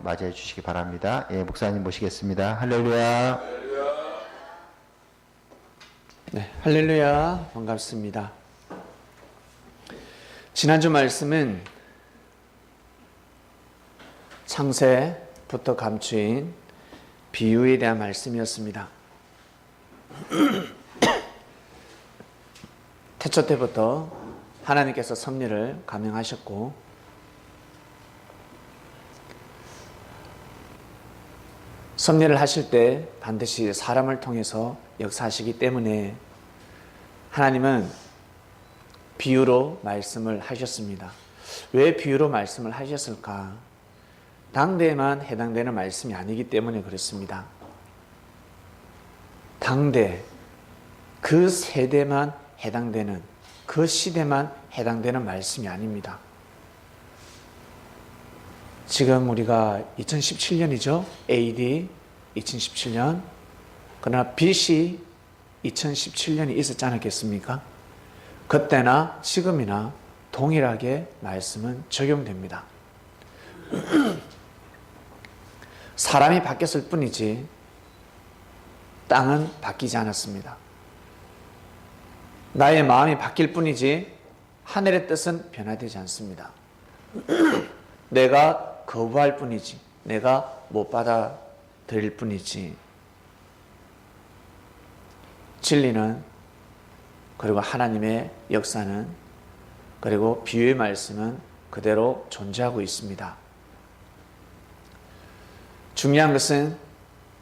맞이해 주시기 바랍니다. 예, 목사님 모시겠습니다. 할렐루야. 네, 할렐루야. 반갑습니다. 지난주 말씀은 창세부터 감추인 비유에 대한 말씀이었습니다. 태초 때부터 하나님께서 섭리를 감행하셨고 섭리를 하실 때 반드시 사람을 통해서 역사하시기 때문에 하나님은 비유로 말씀을 하셨습니다. 왜 비유로 말씀을 하셨을까? 당대에만 해당되는 말씀이 아니기 때문에 그렇습니다. 당대, 그 세대만 해당되는, 그 시대만 해당되는 말씀이 아닙니다. 지금 우리가 2017년이죠. AD 2017년. 그러나 BC 2017년이 있었지 않았겠습니까? 그때나 지금이나 동일하게 말씀은 적용됩니다. 사람이 바뀌었을 뿐이지 땅은 바뀌지 않았습니다. 나의 마음이 바뀔 뿐이지 하늘의 뜻은 변화되지 않습니다. 내가 거부할 뿐이지, 내가 못 받아들일 뿐이지, 진리는, 그리고 하나님의 역사는, 그리고 비유의 말씀은 그대로 존재하고 있습니다. 중요한 것은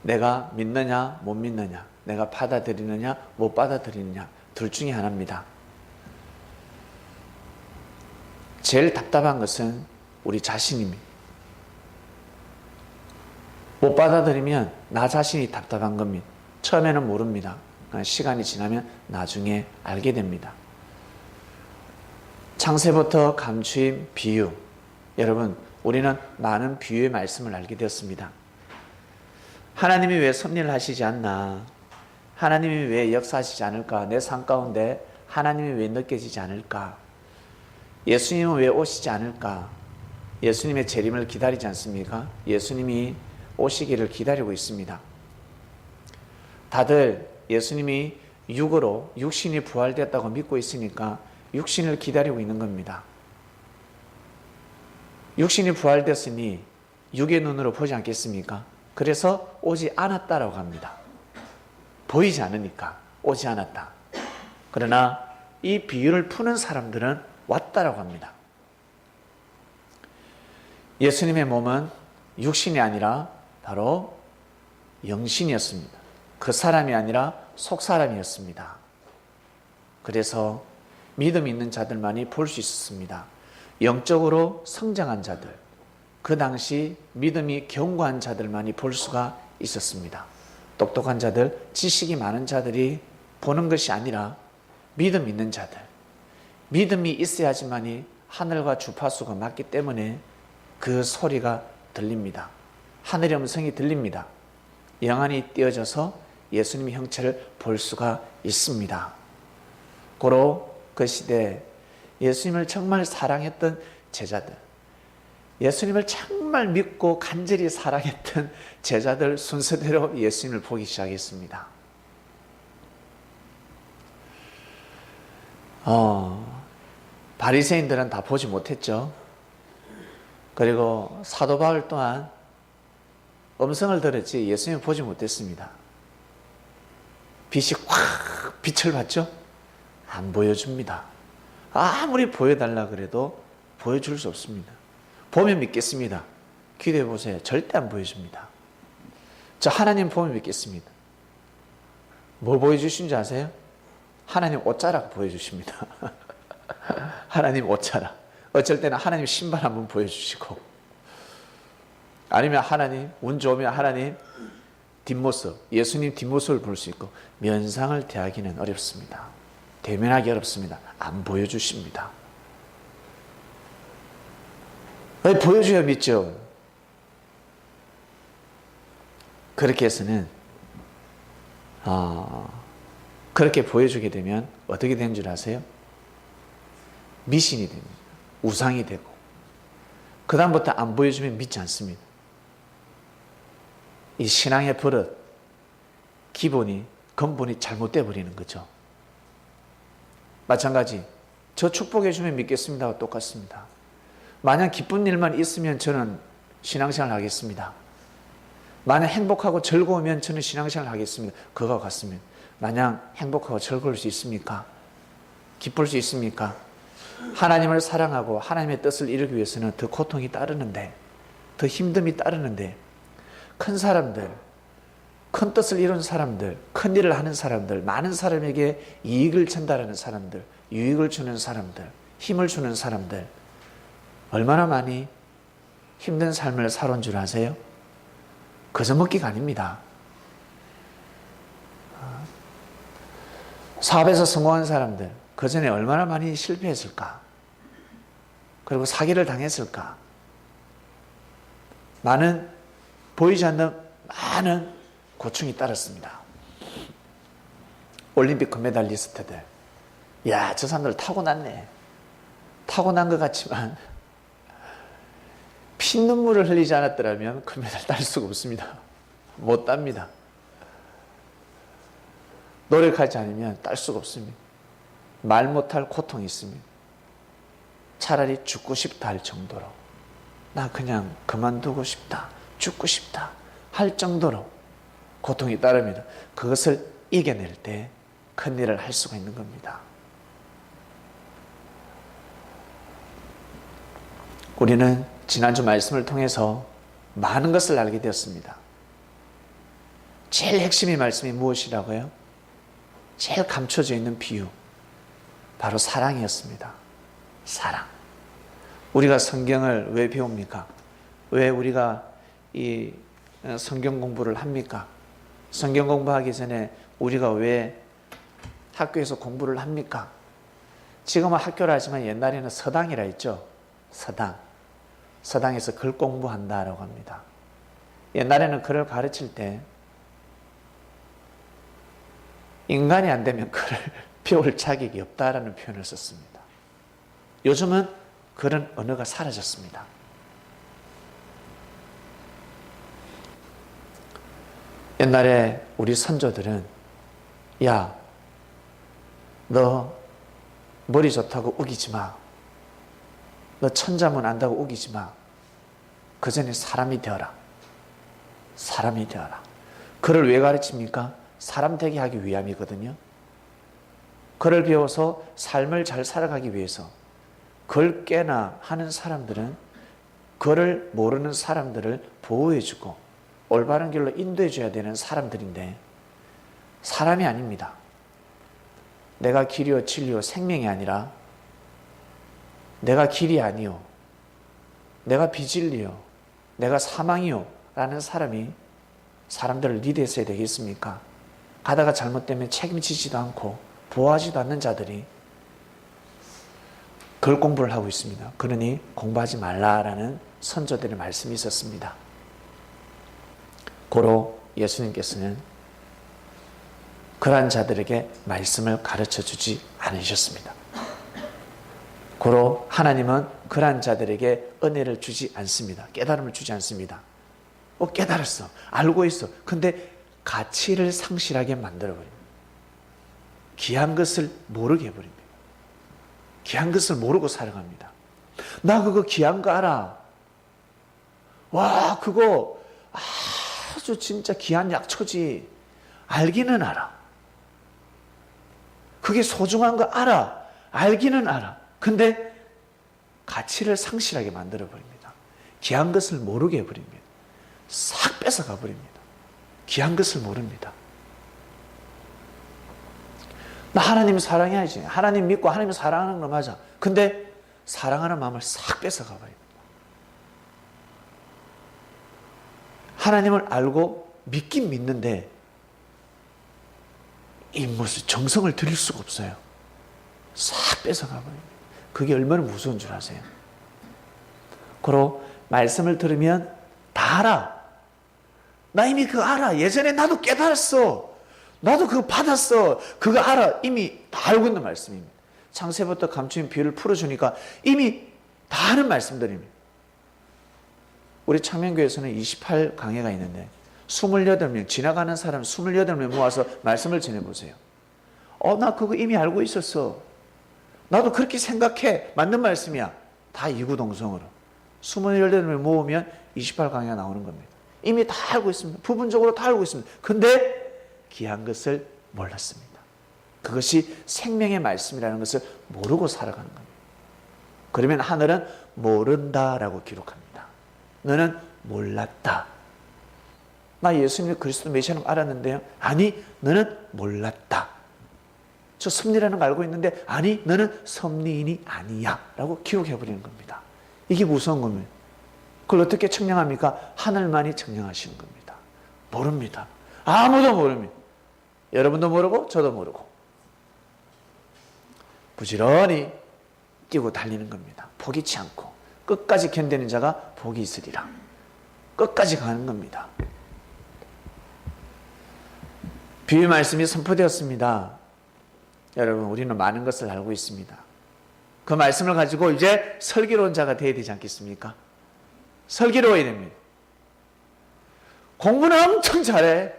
내가 믿느냐 못 믿느냐, 내가 받아들이느냐 못 받아들이느냐, 둘 중에 하나입니다. 제일 답답한 것은 우리 자신입니다. 못 받아들이면 나 자신이 답답한 겁니다. 처음에는 모릅니다. 시간이 지나면 나중에 알게 됩니다. 창세부터 감추인 비유. 여러분, 우리는 많은 비유의 말씀을 알게 되었습니다. 하나님이 왜 섭리를 하시지 않나? 하나님이 왜 역사하시지 않을까? 내 삶 가운데 하나님이 왜 느껴지지 않을까? 예수님은 왜 오시지 않을까? 예수님의 재림을 기다리지 않습니까? 예수님이 오시기를 기다리고 있습니다. 다들 예수님이 육으로, 육신이 부활되었다고 믿고 있으니까 육신을 기다리고 있는 겁니다. 육신이 부활되었으니 육의 눈으로 보지 않겠습니까? 그래서 오지 않았다라고 합니다. 보이지 않으니까 오지 않았다. 그러나 이 비유를 푸는 사람들은 왔다라고 합니다. 예수님의 몸은 육신이 아니라 바로 영신이었습니다. 그 사람이 아니라 속사람이었습니다. 그래서 믿음 있는 자들만이 볼 수 있었습니다. 영적으로 성장한 자들, 그 당시 믿음이 견고한 자들만이 볼 수가 있었습니다. 똑똑한 자들, 지식이 많은 자들이 보는 것이 아니라 믿음 있는 자들, 믿음이 있어야지만이 하늘과 주파수가 맞기 때문에 그 소리가 들립니다. 하늘의 음성이 들립니다. 영안이 띄어져서 예수님의 형체를 볼 수가 있습니다. 고로 그 시대에 예수님을 정말 사랑했던 제자들, 예수님을 정말 믿고 간절히 사랑했던 제자들 순서대로 예수님을 보기 시작했습니다. 바리새인들은 다 보지 못했죠. 그리고 사도 바울 또한 음성을 들었지 예수님을 보지 못했습니다. 빛이 확 빛을 봤죠? 안 보여줍니다. 아무리 보여달라 그래도 보여줄 수 없습니다. 보면 믿겠습니다. 기도해 보세요. 절대 안 보여줍니다. 저 하나님 보면 믿겠습니다. 뭐 보여주신지 아세요? 하나님 옷자락 보여주십니다. 하나님 옷자락. 어쩔 때는 하나님 신발 한번 보여주시고, 아니면 하나님 운 좋으면 하나님 뒷모습, 예수님 뒷모습을 볼 수 있고, 면상을 대하기는 어렵습니다. 대면하기 어렵습니다. 안 보여주십니다. 보여줘야 믿죠. 그렇게 해서는 그렇게 보여주게 되면 어떻게 되는 줄 아세요? 미신이 됩니다. 우상이 되고, 그 다음부터 안 보여주면 믿지 않습니다. 이 신앙의 버릇, 기본이, 근본이 잘못되어 버리는 거죠. 마찬가지, 저 축복해 주면 믿겠습니다와 똑같습니다. 만약 기쁜 일만 있으면 저는 신앙생활 하겠습니다. 만약 행복하고 즐거우면 저는 신앙생활 하겠습니다. 그거와 같습니다. 만약 행복하고 즐거울 수 있습니까? 기쁠 수 있습니까? 하나님을 사랑하고 하나님의 뜻을 이루기 위해서는 더 고통이 따르는데, 더 힘듦이 따르는데, 큰 사람들, 큰 뜻을 이룬 사람들, 큰 일을 하는 사람들, 많은 사람에게 이익을 전달하는 사람들, 유익을 주는 사람들, 힘을 주는 사람들, 얼마나 많이 힘든 삶을 살아온 줄 아세요? 거저 먹기가 아닙니다. 사업에서 성공한 사람들, 그 전에 얼마나 많이 실패했을까? 그리고 사기를 당했을까? 많은, 보이지 않는 많은 고충이 따랐습니다. 올림픽 금메달리스트들, 야, 저 사람들 타고났네. 타고난 것 같지만 피눈물을 흘리지 않았더라면 금메달 딸 수가 없습니다. 못 땁니다. 노력하지 않으면 딸 수가 없습니다. 말 못할 고통이 있습니다. 차라리 죽고 싶다 할 정도로, 나 그냥 그만두고 싶다, 죽고 싶다 할 정도로 고통이 따릅니다. 그것을 이겨낼 때 큰 일을 할 수가 있는 겁니다. 우리는 지난주 말씀을 통해서 많은 것을 알게 되었습니다. 제일 핵심의 말씀이 무엇이라고요? 제일 감춰져 있는 비유, 바로 사랑이었습니다. 사랑. 우리가 성경을 왜 배웁니까? 왜 우리가 이 성경 공부를 합니까? 성경 공부하기 전에 우리가 왜 학교에서 공부를 합니까? 지금은 학교라 하지만 옛날에는 서당이라 했죠. 서당. 서당에서 글 공부한다라고 합니다. 옛날에는 글을 가르칠 때 인간이 안 되면 글을 배울 자격이 없다라는 표현을 썼습니다. 요즘은 그런 언어가 사라졌습니다. 옛날에 우리 선조들은, 야, 너 머리 좋다고 우기지 마. 너 천자문 안다고 우기지 마. 그 전에 사람이 되어라. 사람이 되어라. 그를 왜 가르칩니까? 사람 되게 하기 위함이거든요. 그를 배워서 삶을 잘 살아가기 위해서, 그를 깨나 하는 사람들은 그를 모르는 사람들을 보호해주고 올바른 길로 인도해줘야 되는 사람들인데, 사람이 아닙니다. 내가 길이요 진리요 생명이 아니라 내가 길이 아니요, 내가 비진리요, 내가 사망이요 라는 사람이 사람들을 리드했어야 되겠습니까? 가다가 잘못되면 책임지지도 않고 보호하지도 않는 자들이 글 공부를 하고 있습니다. 그러니 공부하지 말라라는 선조들의 말씀이 있었습니다. 고로 예수님께서는 그러한 자들에게 말씀을 가르쳐 주지 않으셨습니다. 고로 하나님은 그러한 자들에게 은혜를 주지 않습니다. 깨달음을 주지 않습니다. 깨달았어. 알고 있어. 근데 가치를 상실하게 만들어버립니다. 귀한 것을 모르게 해버립니다. 귀한 것을 모르고 살아갑니다. 나 그거 귀한 거 알아. 와, 그거 아주 진짜 귀한 약초지. 알기는 알아. 그게 소중한 거 알아. 알기는 알아. 근데 가치를 상실하게 만들어버립니다. 귀한 것을 모르게 해버립니다. 싹 뺏어가 버립니다. 귀한 것을 모릅니다. 나 하나님 사랑해야지. 하나님 믿고 하나님 사랑하는 거 맞아. 근데 사랑하는 마음을 싹 뺏어가 버립니다. 하나님을 알고 믿긴 믿는데 이 무슨 정성을 들일 수가 없어요. 싹 뺏어가 버립니다. 그게 얼마나 무서운 줄 아세요? 그로 말씀을 들으면 다 알아. 나 이미 그거 알아. 예전에 나도 깨달았어. 나도 그거 받았어. 그거 알아. 이미 다 알고 있는 말씀입니다. 창세부터 감추인 비유를 풀어주니까 이미 다 아는 말씀들입니다. 우리 창명교회에서는 28강해가 있는데 28명, 지나가는 사람 28명 모아서 말씀을 전해보세요. 나 그거 이미 알고 있었어. 나도 그렇게 생각해. 맞는 말씀이야. 다 이구동성으로. 28명 모으면 28강의가 나오는 겁니다. 이미 다 알고 있습니다. 부분적으로 다 알고 있습니다. 근데 귀한 것을 몰랐습니다. 그것이 생명의 말씀이라는 것을 모르고 살아가는 겁니다. 그러면 하늘은 모른다라고 기록합니다. 너는 몰랐다. 나 예수님이 그리스도 메시아는 알았는데요. 아니, 너는 몰랐다. 저 섭리라는 거 알고 있는데 아니, 너는 섭리인이 아니야 라고 기록해버리는 겁니다. 이게 무서운 겁니다. 그걸 어떻게 청량합니까? 하늘만이 청량하시는 겁니다. 모릅니다. 아무도 모릅니다. 여러분도 모르고 저도 모르고 부지런히 뛰고 달리는 겁니다. 포기치 않고 끝까지 견디는 자가 복이 있으리라. 끝까지 가는 겁니다. 비유 말씀이 선포되었습니다. 여러분, 우리는 많은 것을 알고 있습니다. 그 말씀을 가지고 이제 설교로운 자가 되어야 되지 않겠습니까? 설교로워야 됩니다. 공부는 엄청 잘해.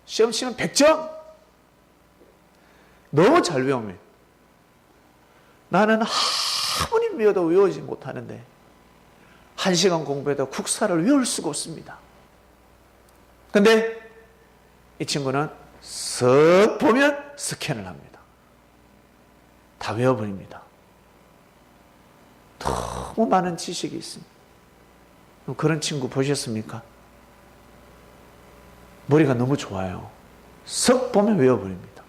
시험 치면 100점. 너무 잘 외웁니다. 나는 아무리 외워도 외우지 못하는데 1시간 공부해도 국사를 외울 수가 없습니다. 근데 이 친구는 쓱 보면 스캔을 합니다. 다 외워버립니다. 너무 많은 지식이 있습니다. 그런 친구 보셨습니까? 머리가 너무 좋아요. 쓱 보면 외워버립니다.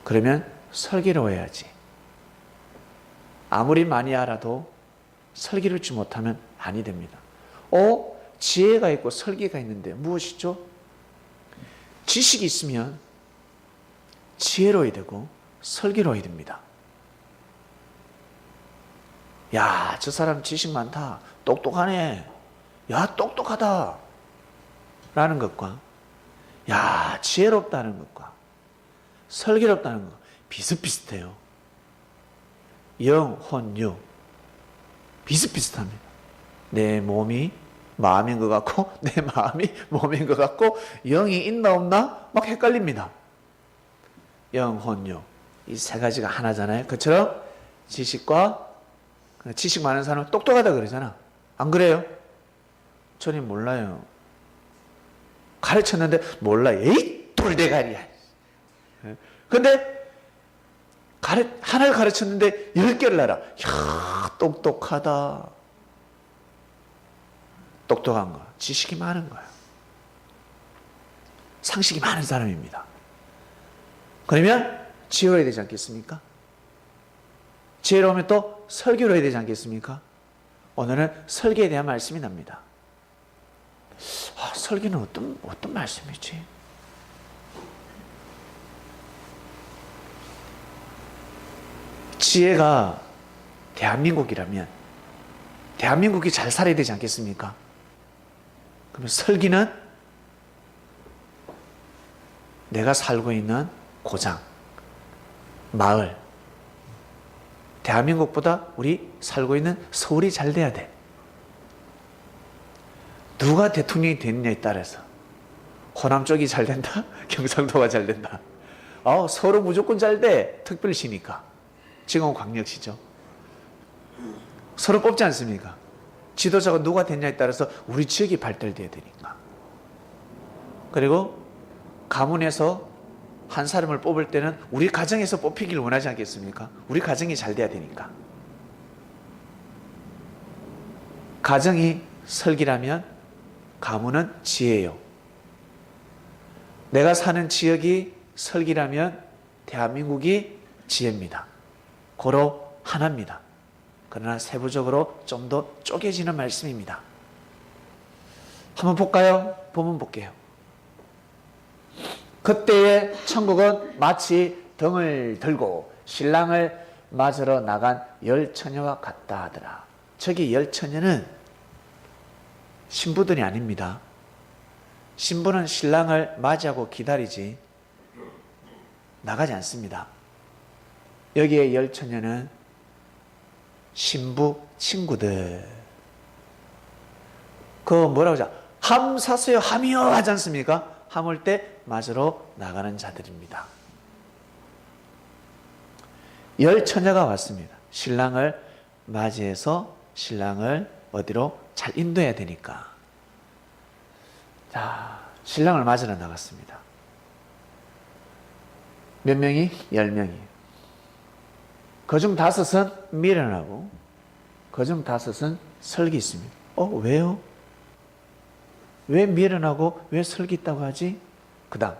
그러면 설계로워야지. 아무리 많이 알아도 설계롭지 못하면 아니 됩니다. 지혜가 있고 설계가 있는데 무엇이죠? 지식이 있으면 지혜로워야 되고 설계로워야 됩니다. 야, 저 사람 지식 많다. 똑똑하네. 야, 똑똑하다. 라는 것과 야, 지혜롭다는 것과 설계롭다는 것 비슷비슷해요. 영, 혼, 유 비슷비슷합니다. 내 몸이 마음인 것 같고 내 마음이 몸인 것 같고 영이 있나 없나 막 헷갈립니다. 영, 혼, 유 이 세 가지가 하나잖아요. 그처럼 지식 많은 사람은 똑똑하다 그러잖아. 안 그래요? 저는 몰라요. 가르쳤는데 몰라. 에이, 돌대가리야. 근데 하나를 가르쳤는데 10개를 알아. 이야, 똑똑하다. 똑똑한 거, 지식이 많은 거예요. 상식이 많은 사람입니다. 그러면 지혜로워야 되지 않겠습니까? 지혜로우면 또 설교로워야 되지 않겠습니까? 오늘은 설교에 대한 말씀이 납니다. 설교는 어떤 말씀이지? 지혜가 대한민국이라면 대한민국이 잘 살아야 되지 않겠습니까? 그러면 설기는 내가 살고 있는 고장, 마을, 대한민국보다 우리 살고 있는 서울이 잘 돼야 돼. 누가 대통령이 됐느냐에 따라서 호남 쪽이 잘 된다? 경상도가 잘 된다. 서울은 무조건 잘 돼. 특별시니까. 지금은 광역시죠. 서로 뽑지 않습니까? 지도자가 누가 됐냐에 따라서 우리 지역이 발달돼야 되니까. 그리고 가문에서 한 사람을 뽑을 때는 우리 가정에서 뽑히길 원하지 않겠습니까? 우리 가정이 잘 돼야 되니까. 가정이 설기라면 가문은 지혜요. 내가 사는 지역이 설기라면 대한민국이 지혜입니다. 고로 하나입니다. 그러나 세부적으로 좀 더 쪼개지는 말씀입니다. 한번 볼까요? 보면 볼게요. 그때의 천국은 마치 등을 들고 신랑을 맞으러 나간 열 처녀와 같다 하더라. 저기 열 처녀는 신부들이 아닙니다. 신부는 신랑을 맞이하고 기다리지 나가지 않습니다. 여기에 열 처녀는 신부 친구들. 그 뭐라고 하죠? 함 사세요 함이요 하지 않습니까? 함 올 때 맞으러 나가는 자들입니다. 열 처녀가 왔습니다. 신랑을 맞이해서 신랑을 어디로 잘 인도해야 되니까. 자, 신랑을 맞으러 나갔습니다. 몇 명이? 10명이. 그중 5은 미련하고 그중 5은 설기 있습니다. 왜요? 왜 미련하고 왜 설기 있다고 하지? 그 다음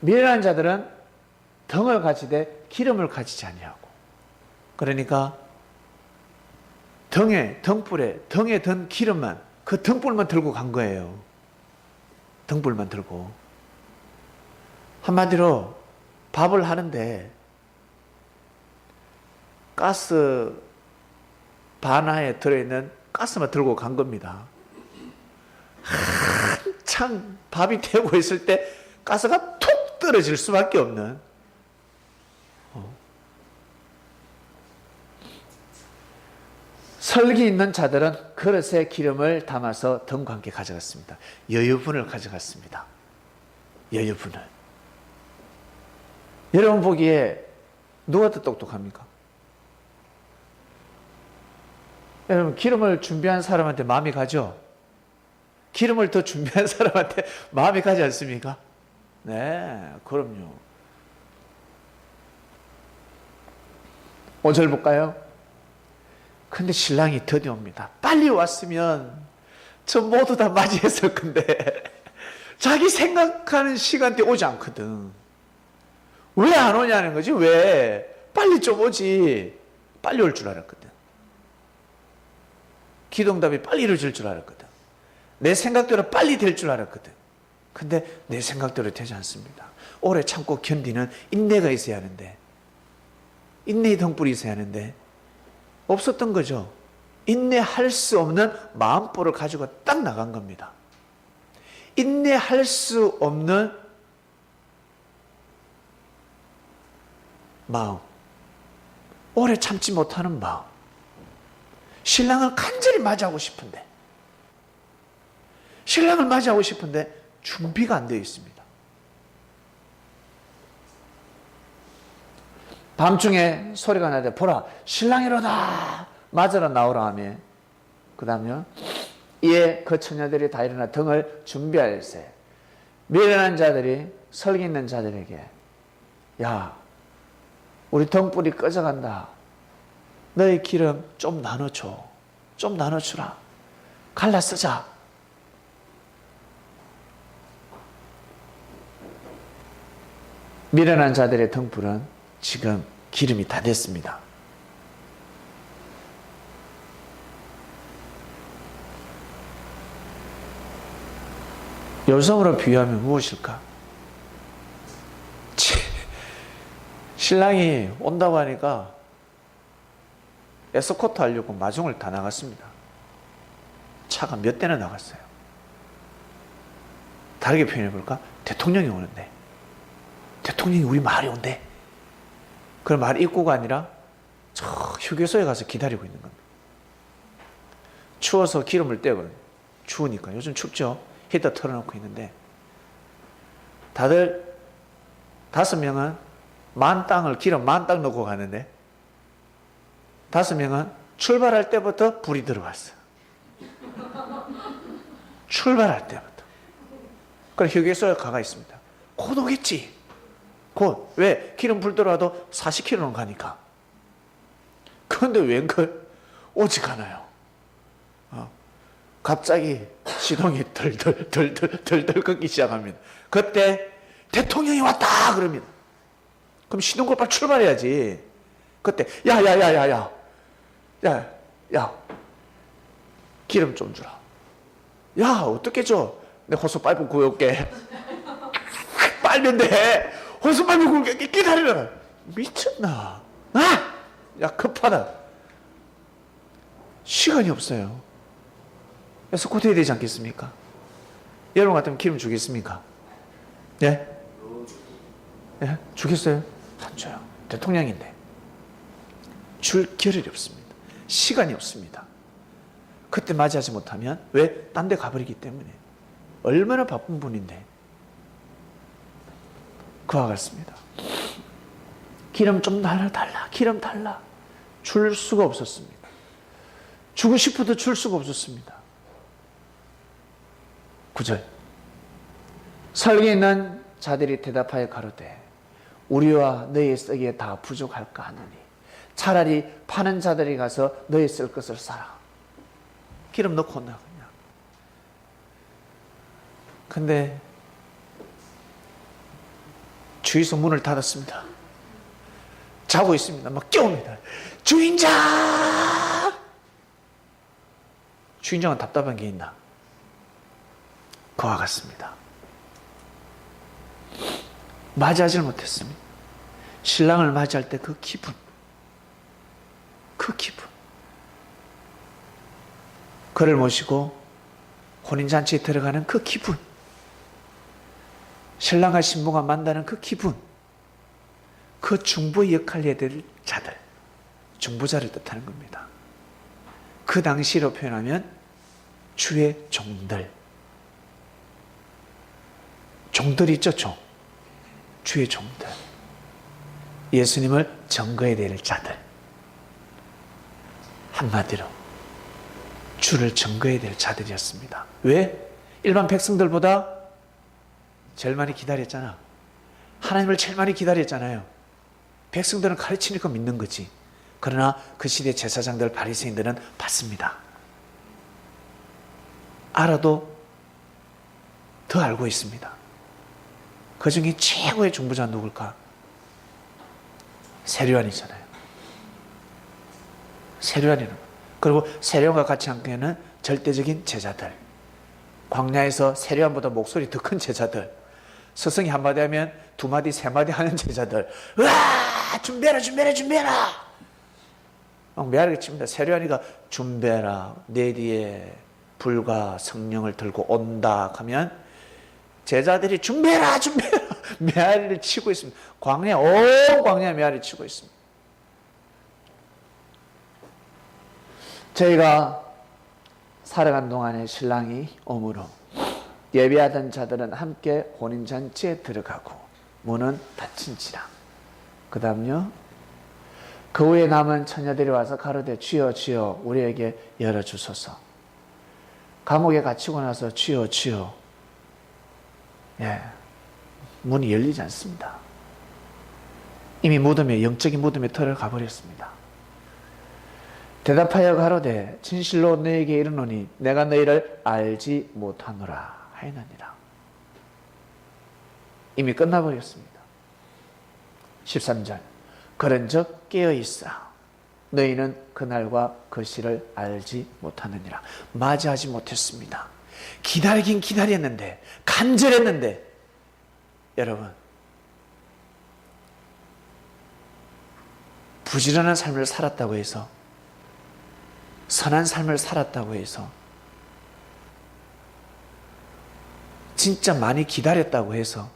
미련한 자들은 덩을 가지되 기름을 가지지 아니하고, 그러니까 등불에 든 기름만, 그 등불만 들고 간 거예요. 등불만 들고. 한마디로 밥을 하는데 가스 바나에 들어있는 가스만 들고 간 겁니다. 한창 밥이 되고 있을 때 가스가 툭 떨어질 수밖에 없는. 설기 있는 자들은 그릇에 기름을 담아서 등과 함께 가져갔습니다. 여유분을 가져갔습니다. 여유분을. 여러분 보기에 누가 더 똑똑합니까? 여러분 기름을 준비한 사람한테 마음이 가죠? 기름을 더 준비한 사람한테 마음이 가지 않습니까? 네, 그럼요. 5절 볼까요? 근데 신랑이 드디어 옵니다. 빨리 왔으면 저 모두 다 맞이했을 건데 자기 생각하는 시간대 오지 않거든. 왜 안 오냐는 거지. 왜? 빨리 좀 오지. 빨리 올 줄 알았거든. 기도응답이 빨리 이루어질 줄 알았거든. 내 생각대로 빨리 될 줄 알았거든. 근데 내 생각대로 되지 않습니다. 오래 참고 견디는 인내가 있어야 하는데, 인내의 등불이 있어야 하는데 없었던 거죠. 인내할 수 없는 마음보를 가지고 딱 나간 겁니다. 인내할 수 없는 마음, 오래 참지 못하는 마음, 신랑을 간절히 맞이하고 싶은데, 신랑을 맞이하고 싶은데 준비가 안 되어 있습니다. 밤중에 소리가 나되 보라 신랑이로다 맞으러 나오라 하며, 그 다음요, 이에 그 처녀들이 다 일어나 등을 준비하일세. 미련한 자들이 설기 있는 자들에게, 야 우리 등불이 꺼져간다. 너의 기름 좀 나눠줘. 좀 나눠주라. 갈라 쓰자. 미련한 자들의 등불은 지금 기름이 다 됐습니다. 여성으로 비유하면 무엇일까? 신랑이 온다고 하니까 에스코트 하려고 마중을 다 나갔습니다. 차가 몇 대나 나갔어요. 다르게 표현해 볼까? 대통령이 오는데, 대통령이 우리 마을에 온대. 그럼 마을 입구가 아니라 저 휴게소에 가서 기다리고 있는 겁니다. 추워서 기름을 떼거든요. 추우니까. 요즘 춥죠? 히터 틀어놓고 있는데, 다들 5명은 기름 10,000땅 넣고 가는데, 5명은 출발할 때부터 불이 들어왔어. 출발할 때부터. 그럼 휴게소에 가가 있습니다. 곧 오겠지. 곧. 왜? 기름 불 들어와도 40km는 가니까. 그런데 웬걸 오직 않아요. 갑자기 시동이 덜덜 걷기 시작합니다. 그때 대통령이 왔다 그럽니다. 그럼 시동 걸고 빨리 출발해야지. 그때 야 기름 좀 주라. 야 어떻게 줘? 내 호수파이프 구해올게. 빨면 돼. 호수파이프 구해올게. 기다리라. 미쳤나? 야 급하다. 시간이 없어요. 에스코트 해야 되지 않겠습니까? 여러분 같으면 기름 주겠습니까? 예? 예? 주겠어요? 안 줘요. 대통령인데 줄 겨를이 없습니다. 시간이 없습니다. 그때 맞이하지 못하면 왜? 딴 데 가버리기 때문에. 얼마나 바쁜 분인데. 그와 같습니다. 기름 좀 달라, 기름 달라. 줄 수가 없었습니다. 주고 싶어도 줄 수가 없었습니다. 9절. 설계에 있는 자들이 대답하여 가로되 우리와 너희의 쓰기에 다 부족할까 하느니 차라리 파는 자들이 가서 너희 쓸 것을 사라. 기름 넣고 온다 그냥. 근데 주유소 문을 닫았습니다. 자고 있습니다. 막 깨웁니다. 주인장! 주인장은 답답한 게 있나? 그와 같습니다. 맞이하지 못했습니다. 신랑을 맞이할 때 그 기분, 그를 모시고 혼인잔치에 들어가는 그 기분, 신랑과 신부가 만나는 그 기분, 그 중보의 역할을 해야 될 자들, 중보자를 뜻하는 겁니다. 그 당시로 표현하면 주의 종들, 종들이 있죠, 주의 종들, 예수님을 증거해야 될 자들, 한마디로 주를 증거해야 될 자들이었습니다. 왜? 일반 백성들보다 제일 많이 기다렸잖아. 하나님을 제일 많이 기다렸잖아요. 백성들은 가르치니까 믿는 거지. 그러나 그 시대 제사장들, 바리새인들은 받습니다. 알아도 더 알고 있습니다. 그 중에 최고의 중보자 누굴까? 세례요한이잖아요. 세례요한이는. 그리고 세례요한과 같이 함께하는 절대적인 제자들. 광야에서 세례요한보다 목소리 더 큰 제자들. 스승이 한마디 하면 두 마디, 세 마디 하는 제자들. 으아! 준비해라, 준비해라, 준비해라! 메아리가 칩니다. 세례요한이가 준비해라, 내 뒤에 불과 성령을 들고 온다 하면 제자들이 준비해라, 준비해라! 메아리를 치고 있습니다. 광야, 온 광야 메아리를 치고 있습니다. 저희가 살아간 동안에 신랑이 오므로 예배하던 자들은 함께 혼인잔치에 들어가고 문은 닫힌지라. 그 다음요. 그 후에 남은 처녀들이 와서 가로되 주여 주여 우리에게 열어주소서. 감옥에 갇히고 나서 주여 주여, 문이 열리지 않습니다. 이미 무덤에, 영적인 무덤에 들어가 버렸습니다. 대답하여 가로되 진실로 너에게 이르노니 내가 너희를 알지 못하노라 하였느니라. 이미 끝나버렸습니다. 13절. 그런즉 깨어있으라. 너희는 그날과 그 시를 알지 못하느니라. 맞이하지 못했습니다. 기다리긴 기다렸는데, 간절했는데, 여러분, 부지런한 삶을 살았다고 해서, 선한 삶을 살았다고 해서, 진짜 많이 기다렸다고 해서,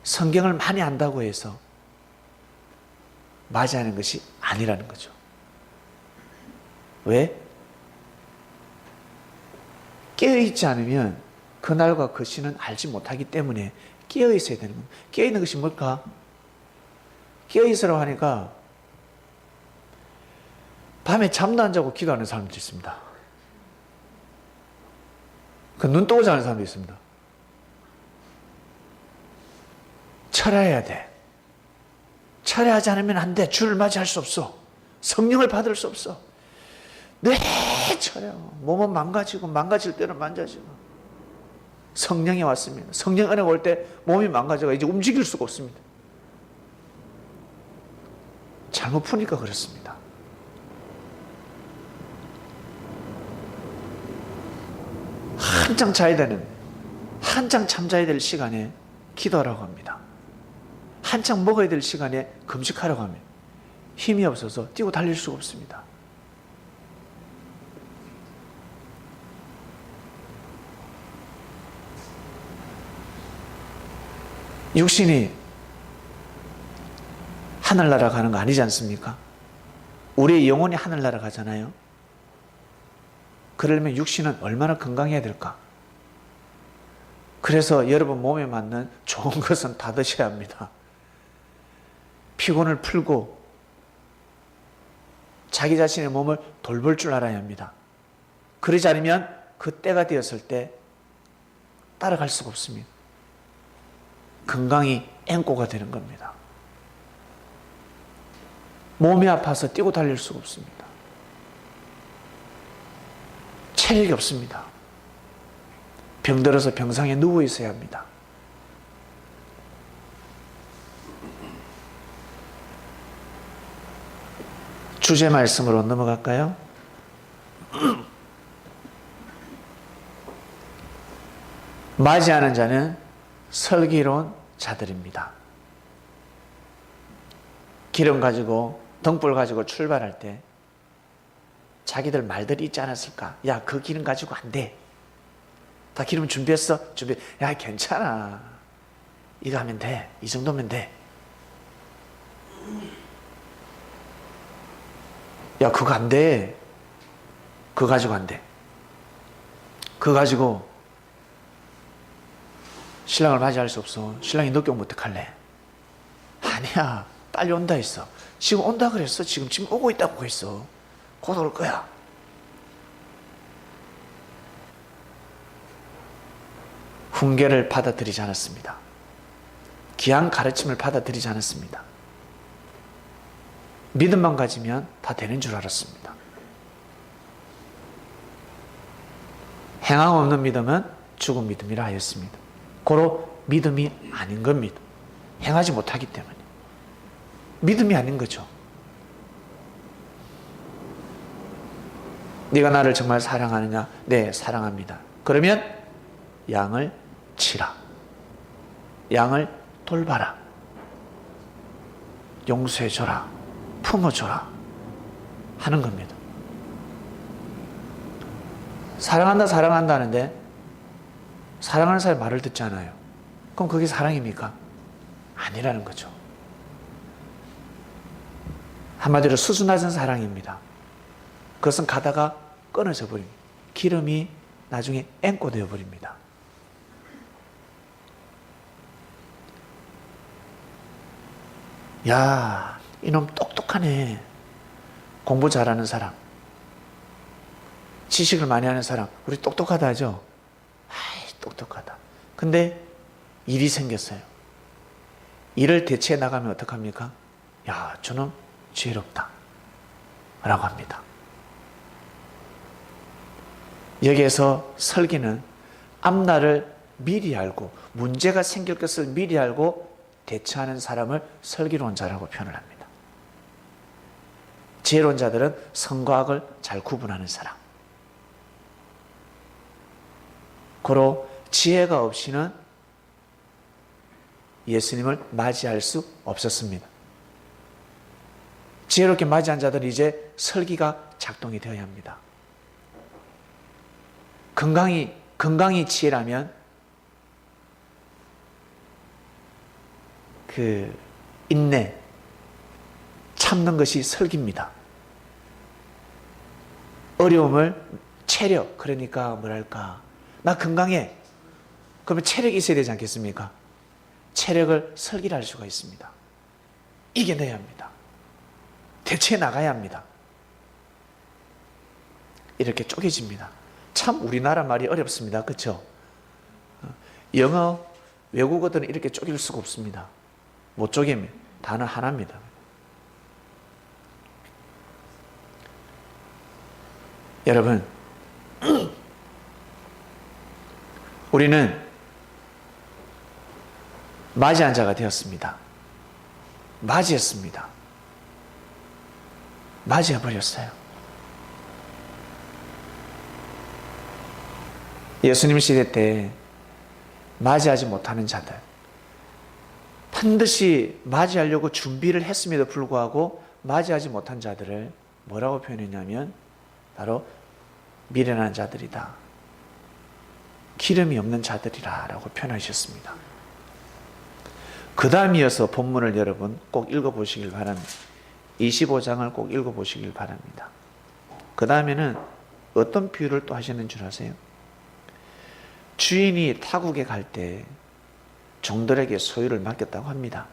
성경을 많이 안다고 해서 맞이하는 것이 아니라는 거죠. 왜? 깨어있지 않으면 그날과 그 시는 알지 못하기 때문에 깨어있어야 되는 겁니다. 깨어있는 것이 뭘까? 깨어있으라고 하니까 밤에 잠도 안 자고 기도하는 사람도 있습니다. 그 눈 뜨고 자는 사람도 있습니다. 철야해야 돼. 철야하지 않으면 안 돼. 주를 맞이할 수 없어. 성령을 받을 수 없어. 네, 철야. 몸은 망가지고 망가질 때는 만져지고. 성령이 왔습니다. 성령 은혜가 올 때 몸이 망가져가 이제 움직일 수가 없습니다. 잘못 푸니까 그렇습니다. 한창 자야 되는, 한창 잠자야 될 시간에 기도하라고 합니다. 한창 먹어야 될 시간에 금식하라고 합니다. 힘이 없어서 뛰고 달릴 수가 없습니다. 육신이 하늘나라 가는 거 아니지 않습니까? 우리의 영혼이 하늘나라 가잖아요. 그러려면 육신은 얼마나 건강해야 될까? 그래서 여러분 몸에 맞는 좋은 것은 다 드셔야 합니다. 피곤을 풀고 자기 자신의 몸을 돌볼 줄 알아야 합니다. 그러지 않으면 그 때가 되었을 때 따라갈 수가 없습니다. 건강이 앵꼬가 되는 겁니다. 몸이 아파서 뛰고 달릴 수가 없습니다. 체력이 없습니다. 병들어서 병상에 누워 있어야 합니다. 주제 말씀으로 넘어갈까요? 맞이하는 자는 슬기로운 자들입니다. 기름 가지고 등불 가지고 출발할 때 자기들 말들이 있지 않았을까? 야, 그 기름 가지고 안 돼. 다 기름 준비했어? 야, 괜찮아. 이거 하면 돼. 이 정도면 돼. 야, 그거 안 돼. 그거 가지고 안 돼. 그거 가지고 신랑을 맞이할 수 없어. 신랑이 늦게 오면 어떡할래? 아니야. 빨리 온다 했어. 지금 온다 그랬어. 지금 오고 있다고 했어. 곧 올 거야. 훈계를 받아들이지 않았습니다. 귀한 가르침을 받아들이지 않았습니다. 믿음만 가지면 다 되는 줄 알았습니다. 행함 없는 믿음은 죽은 믿음이라 하였습니다. 고로 믿음이 아닌 겁니다. 행하지 못하기 때문에. 믿음이 아닌 거죠. 네가 나를 정말 사랑하느냐? 네, 사랑합니다. 그러면 양을 치라. 양을 돌봐라. 용서해줘라. 품어줘라. 하는 겁니다. 사랑한다, 사랑한다 하는데 사랑하는 사람의 말을 듣지 않아요. 그럼 그게 사랑입니까? 아니라는 거죠. 한마디로 수준 낮은 사랑입니다. 그것은 가다가 끊어져 버립니다. 기름이 나중에 앵꼬 되어 버립니다. 야, 이놈 똑똑하네. 공부 잘하는 사람, 지식을 많이 하는 사람, 우리 똑똑하다 하죠? 아이, 똑똑하다. 근데 일이 생겼어요. 일을 대체해 나가면 어떡합니까? 야, 저놈 지혜롭다 라고 합니다. 여기에서 설기는 앞날을 미리 알고 문제가 생길 것을 미리 알고 대처하는 사람을 설기로운 자라고 표현을 합니다. 지혜로운 자들은 선과 악을 잘 구분하는 사람. 고로 지혜가 없이는 예수님을 맞이할 수 없었습니다. 지혜롭게 맞이한 자들은 이제 설기가 작동이 되어야 합니다. 건강이 지혜라면 그 인내, 참는 것이 설기입니다. 어려움을 체력, 그러니까 뭐랄까, 나 건강해. 그러면 체력이 있어야 되지 않겠습니까? 체력을 설기를 할 수가 있습니다. 이겨내야 합니다. 대처해 나가야 합니다. 이렇게 쪼개집니다. 참 우리나라 말이 어렵습니다. 그렇죠? 영어, 외국어들은 이렇게 쪼갤 수가 없습니다. 못 쪼개면 단어 하나입니다. 여러분, 우리는 맞이한 자가 되었습니다. 맞이했습니다. 맞이해버렸어요. 예수님 시대 때 맞이하지 못하는 자들, 반드시 맞이하려고 준비를 했음에도 불구하고 맞이하지 못한 자들을 뭐라고 표현했냐면 바로 미련한 자들이다. 기름이 없는 자들이라 라고 표현하셨습니다. 그 다음 이어서 본문을 여러분 꼭 읽어보시길 바랍니다. 25장을 꼭 읽어보시길 바랍니다. 그 다음에는 어떤 비유를 또 하시는 줄 아세요? 주인이 타국에 갈 때 종들에게 소유를 맡겼다고 합니다.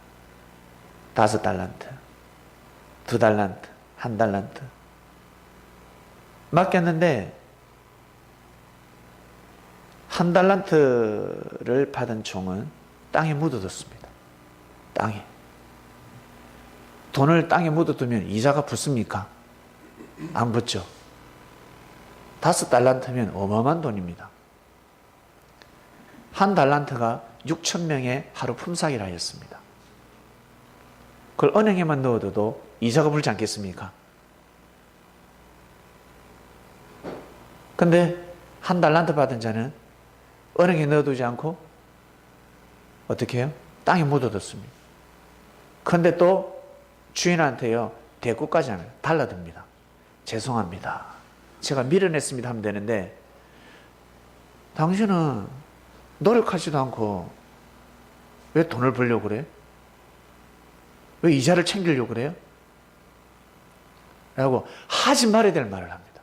5달란트, 2달란트, 1달란트 맡겼는데 1달란트를 받은 종은 땅에 묻어뒀습니다. 땅에. 돈을 땅에 묻어두면 이자가 붙습니까? 안 붙죠. 5달란트면 어마어마한 돈입니다. 1달란트가 6,000명의 하루 품삯이라 했습니다. 그걸 은행에만 넣어둬도 이자가 붙지 않겠습니까? 근데 1달란트 받은 자는 은행에 넣어두지 않고 어떻게 해요? 땅에 묻어뒀습니다. 근데 또 주인한테요, 대꾸까지 하면 달라듭니다. 죄송합니다. 제가 밀어냈습니다 하면 되는데 당신은 노력하지도 않고 왜 돈을 벌려고 그래? 왜 이자를 챙기려고 그래요? 라고 하지 말아야 될 말을 합니다.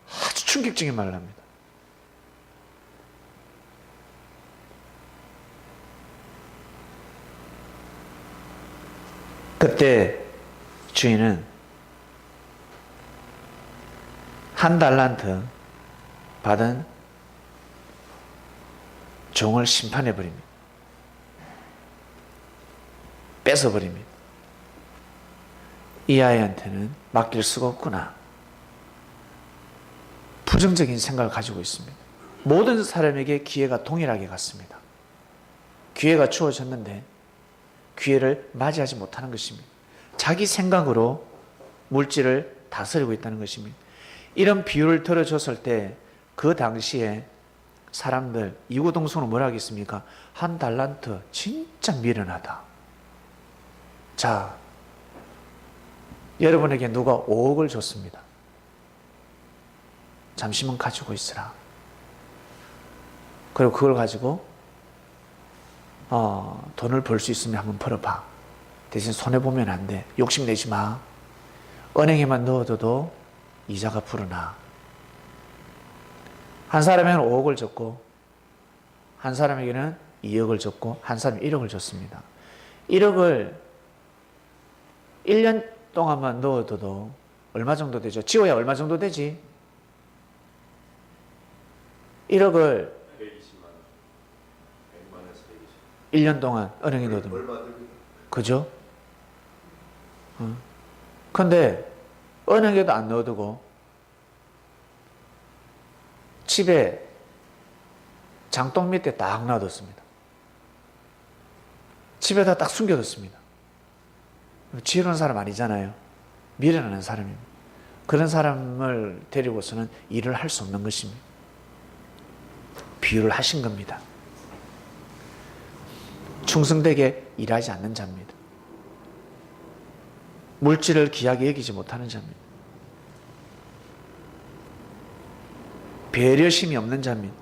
아주 충격적인 말을 합니다. 그때 주인은 1달란트 받은 종을 심판해버립니다. 뺏어버립니다. 이 아이한테는 맡길 수가 없구나. 부정적인 생각을 가지고 있습니다. 모든 사람에게 기회가 동일하게 갔습니다. 기회가 주어졌는데 기회를 맞이하지 못하는 것입니다. 자기 생각으로 물질을 다스리고 있다는 것입니다. 이런 비유를 들어줬을 때 그 당시에 사람들 이구동성으로 뭐라 하겠습니까? 1달란트 진짜 미련하다. 자, 여러분에게 누가 5억을 줬습니다. 잠시만 가지고 있으라. 그리고 그걸 가지고 돈을 벌 수 있으면 한번 벌어봐. 대신 손해보면 안 돼. 욕심내지 마. 은행에만 넣어둬도 이자가 불어나. 한 사람에게는 5억을 줬고 한 사람에게는 2억을 줬고 한 사람이 1억을 줬습니다. 1억을 1년 동안만 넣어둬도 얼마 정도 되죠? 지워야 얼마 정도 되지? 1억을 1년 동안 은행에 넣어두면 그죠? 근데 은행에도 안 넣어두고 집에 장독 밑에 딱 놔뒀습니다. 집에다 딱 숨겨뒀습니다. 지혜로운 사람 아니잖아요. 미련하는 사람입니다. 그런 사람을 데리고서는 일을 할 수 없는 것입니다. 비유를 하신 겁니다. 충성되게 일하지 않는 자입니다. 물질을 귀하게 여기지 못하는 자입니다. 배려심이 없는 자입니다.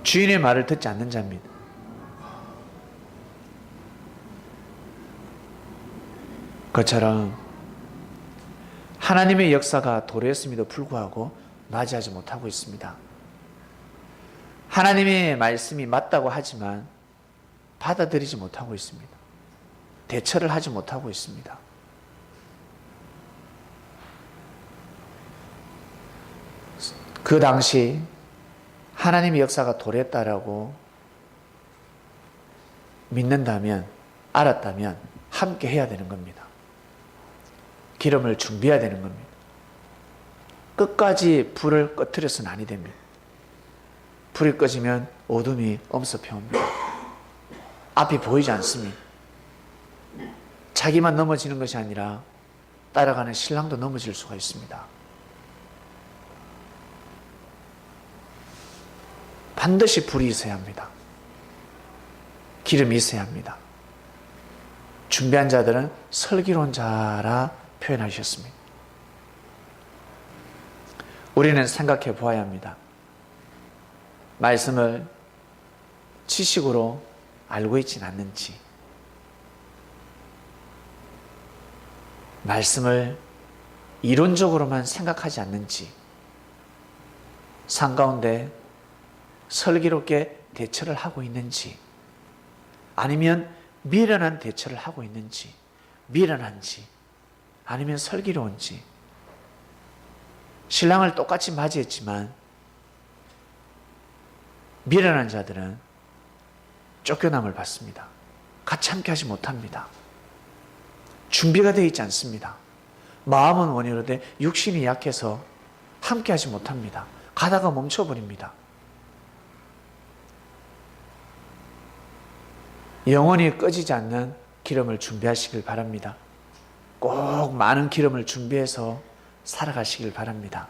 주인의 말을 듣지 않는 자입니다. 그처럼 하나님의 역사가 도래했음에도 불구하고 맞이하지 못하고 있습니다. 하나님의 말씀이 맞다고 하지만 받아들이지 못하고 있습니다. 대처를 하지 못하고 있습니다. 그 당시 하나님의 역사가 도래했다라고 믿는다면, 알았다면 함께 해야 되는 겁니다. 기름을 준비해야 되는 겁니다. 끝까지 불을 꺼트려서는 아니 됩니다. 불이 꺼지면 어둠이 엄습해옵니다. 앞이 보이지 않습니다. 자기만 넘어지는 것이 아니라 따라가는 신랑도 넘어질 수가 있습니다. 반드시 불이 있어야 합니다. 기름이 있어야 합니다. 준비한 자들은 슬기로운 자라 표현하셨습니다. 우리는 생각해 보아야 합니다. 말씀을 지식으로 알고 있지는 않는지, 말씀을 이론적으로만 생각하지 않는지, 삶 가운데 슬기롭게 대처를 하고 있는지, 아니면 미련한 대처를 하고 있는지, 미련한지 아니면 슬기로운지. 신랑을 똑같이 맞이했지만 미련한 자들은 쫓겨남을 받습니다. 같이 함께 하지 못합니다. 준비가 되어 있지 않습니다. 마음은 원이로되 육신이 약해서 함께 하지 못합니다. 가다가 멈춰버립니다. 영원히 꺼지지 않는 기름을 준비하시길 바랍니다. 꼭 많은 기름을 준비해서 살아가시길 바랍니다.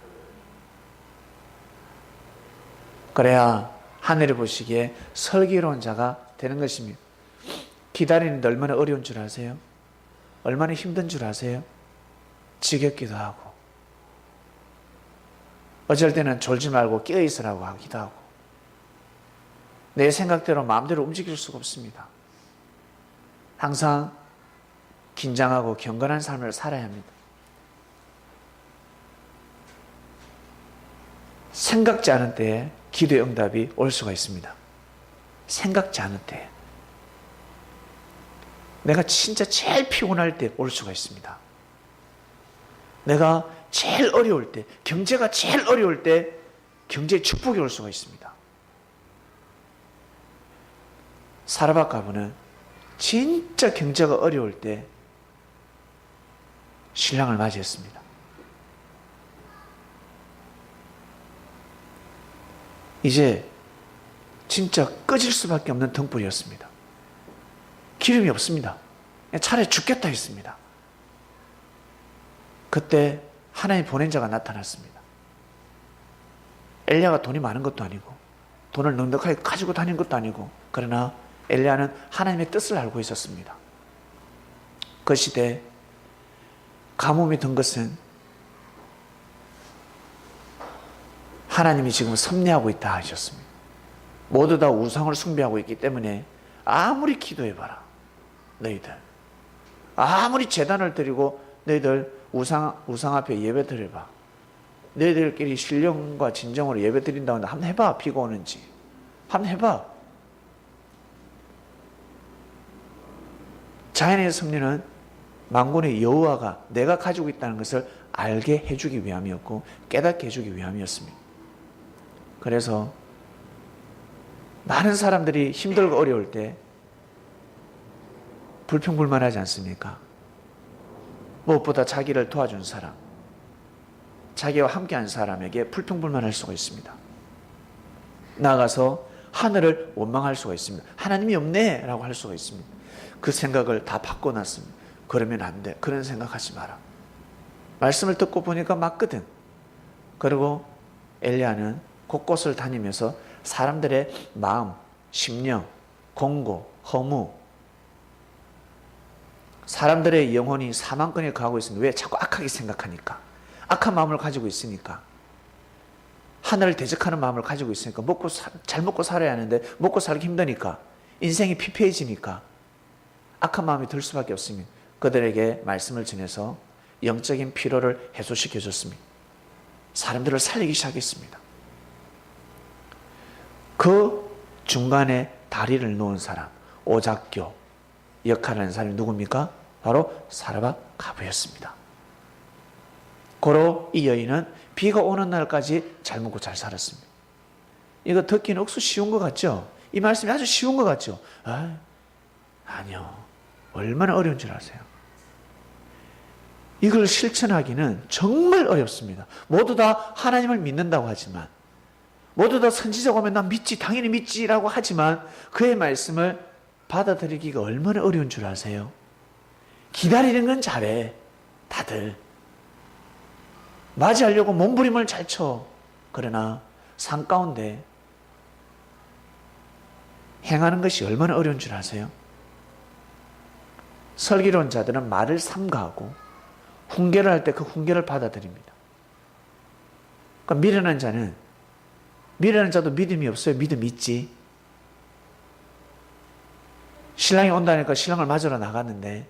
그래야 하늘이 보시기에 슬기로운 자가 되는 것입니다. 기다리는데 얼마나 어려운 줄 아세요? 얼마나 힘든 줄 아세요? 지겹기도 하고, 어쩔 때는 졸지 말고 깨어있으라고 하기도 하고, 내 생각대로 마음대로 움직일 수가 없습니다. 항상 긴장하고 경건한 삶을 살아야 합니다. 생각지 않은 때에 기도의 응답이 올 수가 있습니다. 생각지 않은 때에. 내가 진짜 제일 피곤할 때 올 수가 있습니다. 내가 제일 어려울 때, 경제가 제일 어려울 때 경제의 축복이 올 수가 있습니다. 사라밧 가부는 진짜 경제가 어려울 때 신랑을 맞이했습니다. 이제 진짜 꺼질 수밖에 없는 등불이었습니다. 기름이 없습니다. 차라리 죽겠다 했습니다. 그때 하나님 보낸 자가 나타났습니다. 엘리야가 돈이 많은 것도 아니고 돈을 넉넉하게 가지고 다닌 것도 아니고, 그러나 엘리야는 하나님의 뜻을 알고 있었습니다. 그 시대에 가뭄이 든 것은 하나님이 지금 섭리하고 있다 하셨습니다. 모두 다 우상을 숭배하고 있기 때문에 아무리 기도해봐라, 너희들 아무리 제단을 드리고 너희들 우상 앞에 예배 드려봐, 너희들끼리 신령과 진정으로 예배 드린다고 한번 해봐. 비가 오는지 한번 해봐. 자연의 섭리는 만군의 여호와가 내가 가지고 있다는 것을 알게 해주기 위함이었고 깨닫게 해주기 위함이었습니다. 그래서 많은 사람들이 힘들고 어려울 때 불평불만하지 않습니까? 무엇보다 자기를 도와준 사람, 자기와 함께한 사람에게 불평불만할 수가 있습니다. 나아가서 하늘을 원망할 수가 있습니다. 하나님이 없네 라고 할 수가 있습니다. 그 생각을 다 바꿔놨습니다. 그러면 안 돼. 그런 생각하지 마라. 말씀을 듣고 보니까 맞거든. 그리고 엘리야는 곳곳을 다니면서 사람들의 마음, 심령, 공고, 허무, 사람들의 영혼이 사망권에 가고 있습니다. 왜? 자꾸 악하게 생각하니까. 악한 마음을 가지고 있으니까. 하늘을 대적하는 마음을 가지고 있으니까. 잘 먹고 살아야 하는데 먹고 살기 힘드니까. 인생이 피폐해지니까 악한 마음이 들 수밖에 없습니다. 그들에게 말씀을 전해서 영적인 피로를 해소시켜 줬습니다. 사람들을 살리기 시작했습니다. 그 중간에 다리를 놓은 사람, 오작교 역할을 하는 사람이 누굽니까? 바로 사라밧 가부였습니다. 고로 이 여인은 비가 오는 날까지 잘 먹고 잘 살았습니다. 이거 듣기는 억수 쉬운 것 같죠? 이 말씀이 아주 쉬운 것 같죠? 아니요. 얼마나 어려운 줄 아세요? 이걸 실천하기는 정말 어렵습니다. 모두 다 하나님을 믿는다고 하지만, 모두 다 선지자가 오면 난 믿지, 당연히 믿지라고 하지만 그의 말씀을 받아들이기가 얼마나 어려운 줄 아세요? 기다리는 건 잘해. 다들 맞이하려고 몸부림을 잘 쳐. 그러나 삶 가운데 행하는 것이 얼마나 어려운 줄 아세요? 슬기로운 자들은 말을 삼가하고 훈계를 할 때 그 훈계를 받아들입니다. 그러니까 미련한 자도 믿음이 없어요? 믿음이 있지. 신랑이 온다니까 신랑을 맞으러 나갔는데,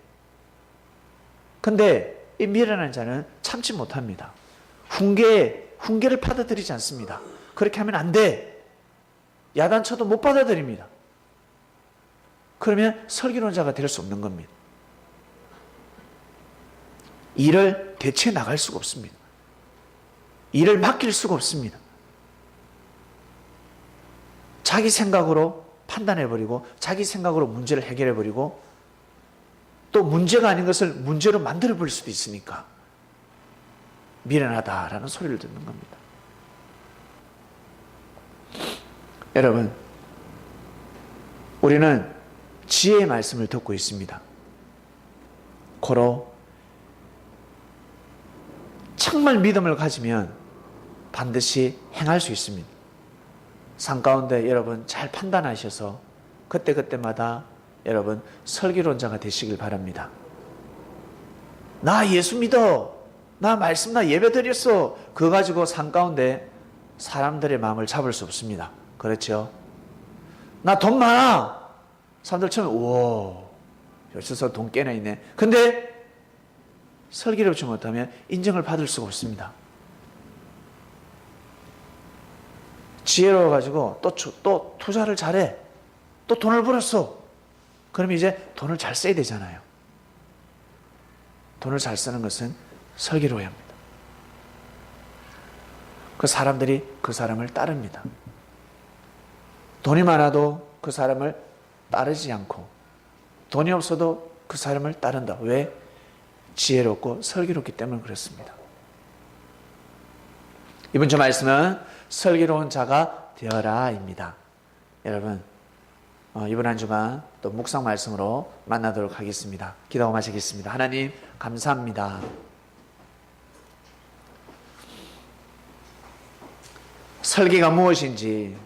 근데 이 미련한 자는 참지 못합니다. 훈계를 받아들이지 않습니다. 그렇게 하면 안 돼. 야단쳐도 못 받아들입니다. 그러면 설교론자가 될 수 없는 겁니다. 일을 대체 나갈 수가 없습니다. 일을 맡길 수가 없습니다. 자기 생각으로 판단해버리고 자기 생각으로 문제를 해결해버리고 또 문제가 아닌 것을 문제로 만들어버릴 수도 있으니까 미련하다라는 소리를 듣는 겁니다. 여러분, 우리는 지혜의 말씀을 듣고 있습니다. 고로 정말 믿음을 가지면 반드시 행할 수 있습니다. 삶 가운데 여러분 잘 판단하셔서 그때그때마다 여러분 설교론자가 되시길 바랍니다. 나 예수 믿어. 나 말씀 나 예배 드렸어. 그거 가지고 삶 가운데 사람들의 마음을 잡을 수 없습니다. 그렇죠? 나 돈 많아. 사람들 처음에 우와 여기서 돈 꽤나 있네. 근데 설교를 좀 못하면 인정을 받을 수가 없습니다. 지혜로워가지고 또 투자를 잘해. 또 돈을 벌었어. 그럼 이제 돈을 잘 써야 되잖아요. 돈을 잘 쓰는 것은 설교로워야 합니다. 그 사람들이 그 사람을 따릅니다. 돈이 많아도 그 사람을 따르지 않고 돈이 없어도 그 사람을 따른다. 왜? 지혜롭고 설교롭기 때문에 그렇습니다. 이번 주 말씀은 설교로운 자가 되어라입니다. 여러분 이번 한 주간 또 묵상 말씀으로 만나도록 하겠습니다. 기도하고 마치겠습니다. 하나님 감사합니다. 설교가 무엇인지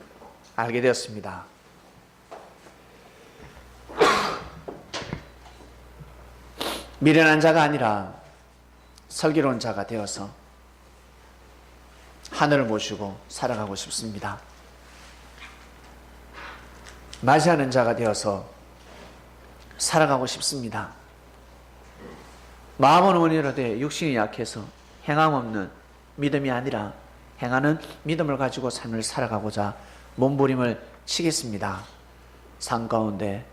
알게 되었습니다. 미련한 자가 아니라 설교로운 자가 되어서 하늘을 모시고 살아가고 싶습니다. 맞이하는 자가 되어서 살아가고 싶습니다. 마음은 온유하되 육신이 약해서 행함 없는 믿음이 아니라 행하는 믿음을 가지고 삶을 살아가고자 몸부림을 치겠습니다. 삶 가운데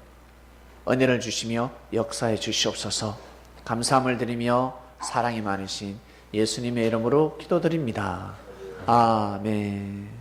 은혜를 주시며 역사해 주시옵소서. 감사함을 드리며 사랑이 많으신 예수님의 이름으로 기도드립니다. 아멘.